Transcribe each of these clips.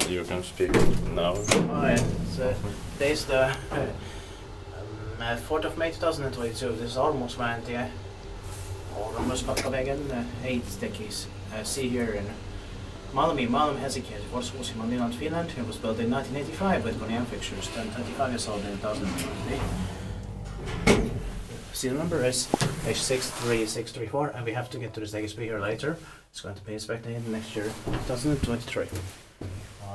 You can speak now. Alright, so today's the 4th of May 2022. This is Ormusmäentie, Ormusmäentie 8 decades. See here in Malmi, Helsinki, Finland. It was built in 1985 with Kone fixtures, then 25 years old in 2020. Serial number is H63634, and we have to get to this DXP here later. It's going to be inspected next year, 2023.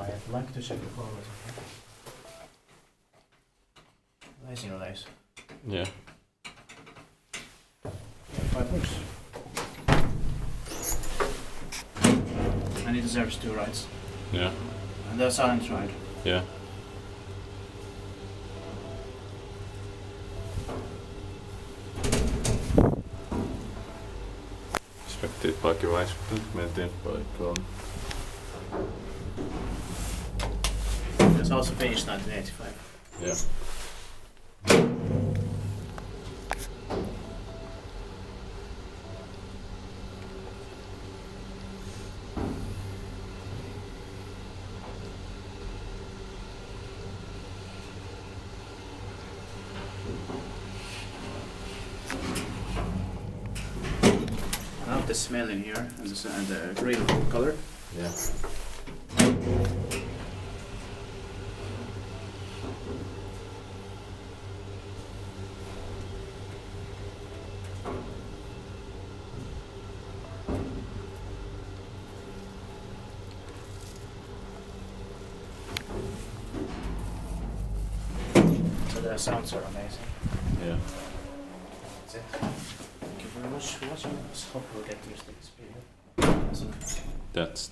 I'd like to check the forward. Nice in relays. Yeah. 5 weeks. And it deserves 2 rides. Yeah. And the silent ride. Yeah. Expected paikkivaiskutat, mentiin paikkaan. It's also finished 1985. Yeah. I love the smell in here and the green color. Yeah. So the sounds are amazing. Yeah. That's it. Thank you very much for watching. I hope we'll get to this video. That's